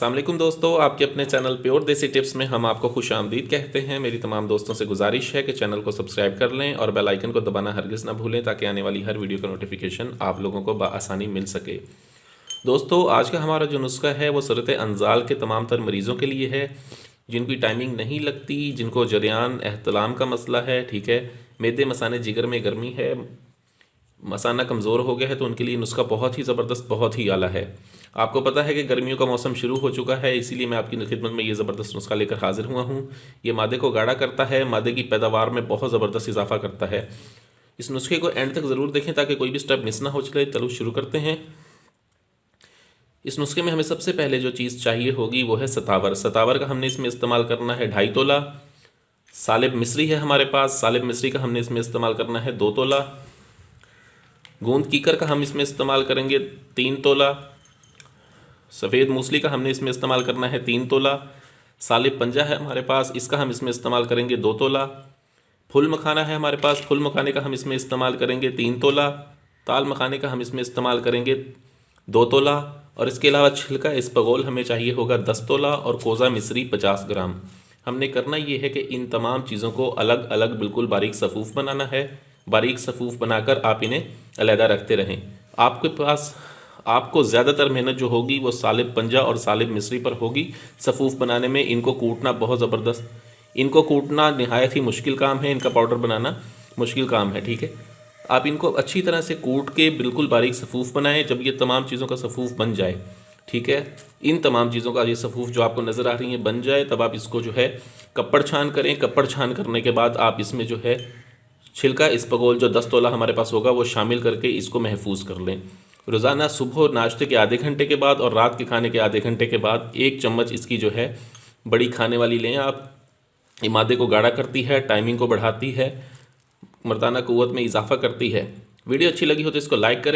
अस्सलाम वालेकुम दोस्तों, आपके अपने चैनल प्योर देसी टिप्स में हम आपको खुश आमदीद कहते हैं। मेरी तमाम दोस्तों से गुजारिश है कि चैनल को सब्सक्राइब कर लें और बेल आइकन को दबाना हरगिज़ ना भूलें ताकि आने वाली हर वीडियो का नोटिफिकेशन आप लोगों को बआसानी मिल सके। दोस्तों, आज का हमारा जो नुस्खा है वो सूरत अंजाल के तमाम तर मरीज़ों के लिए है जिनकी टाइमिंग नहीं लगती, जिनको जरियान एहतलाम का मसला है, ठीक है, मैदे मसाने जिगर में गर्मी है, मसाना कमज़ोर हो गया है, तो उनके लिए नुस्खा बहुत ही ज़बरदस्त, बहुत ही आला है। आपको पता है कि गर्मियों का मौसम शुरू हो चुका है, इसीलिए मैं आपकी खिदमत में ये ज़बरदस्त नुस्खा लेकर हाजिर हुआ हूँ। ये मादे को गाढ़ा करता है, मादे की पैदावार में बहुत ज़बरदस्त इजाफा करता है। इस नुस्खे को एंड तक ज़रूर देखें ताकि कोई भी स्टेप मिस ना हो। चले चलो शुरू करते हैं। इस नुस्खे में हमें सबसे पहले जो चीज़ चाहिए होगी वो है सतावर। सतावर का हमने इसमें इस्तेमाल करना है 2.5 तोला। सालिब मिस्री है हमारे पास, सालिब मिस्री का हमने इसमें इस्तेमाल करना है 2 तोला। गूंद कीकर का हम इसमें इस्तेमाल करेंगे 3 तोला। सफ़ेद मूसली का हमने इसमें इस्तेमाल करना है 3 तोला। सालिब पंजा है हमारे पास, इसका हम इसमें इस्तेमाल करेंगे 2 तोला। फुल मखाना है हमारे पास, फुल मखाने का हम इसमें इस्तेमाल करेंगे 3 तोला। ताल मखाने का हम इसमें इस्तेमाल करेंगे 2 तोला। और इसके अलावा छिलका इसबगोल हमें चाहिए होगा 10 तोला और कोज़ा मिस्री 50 ग्राम। हमने करना ये है कि इन तमाम चीज़ों को अलग अलग बिल्कुल बारीक सफ़ूफ़ बनाना है। बारीक सफ़ूफ़ बनाकर आप इन्हें अलहदा रखते रहें। आपके पास आपको ज़्यादातर मेहनत जो होगी वो सालिब पंजा और सालिब मिस्री पर होगी। सफ़ूफ़ बनाने में इनको कूटना बहुत ज़बरदस्त, इनको कूटना नहायत ही मुश्किल काम है, इनका पाउडर बनाना मुश्किल काम है, ठीक है। आप इनको अच्छी तरह से कूट के बिल्कुल बारीक सफ़ूफ़ बनाएं। जब ये तमाम चीज़ों का सफ़ूफ़ बन जाए, ठीक है, इन तमाम चीज़ों का ये सफ़ूफ़ जो आपको नज़र आ रही है बन जाए, तब आप इसको जो है कपड़ छान करें। कपड़ छान करने के बाद आप इसमें जो है छिलका इसबगोल जो 10 तोला हमारे पास होगा वो शामिल करके इसको महफूज कर लें। रोज़ाना सुबह नाश्ते के आधे घंटे के बाद और रात के खाने के आधे घंटे के बाद 1 चम्मच इसकी जो है बड़ी खाने वाली लें आप। ये मादे को गाढ़ा करती है, टाइमिंग को बढ़ाती है, मर्दाना क़ुव्वत में इजाफा करती है। वीडियो अच्छी लगी हो तो इसको लाइक करें।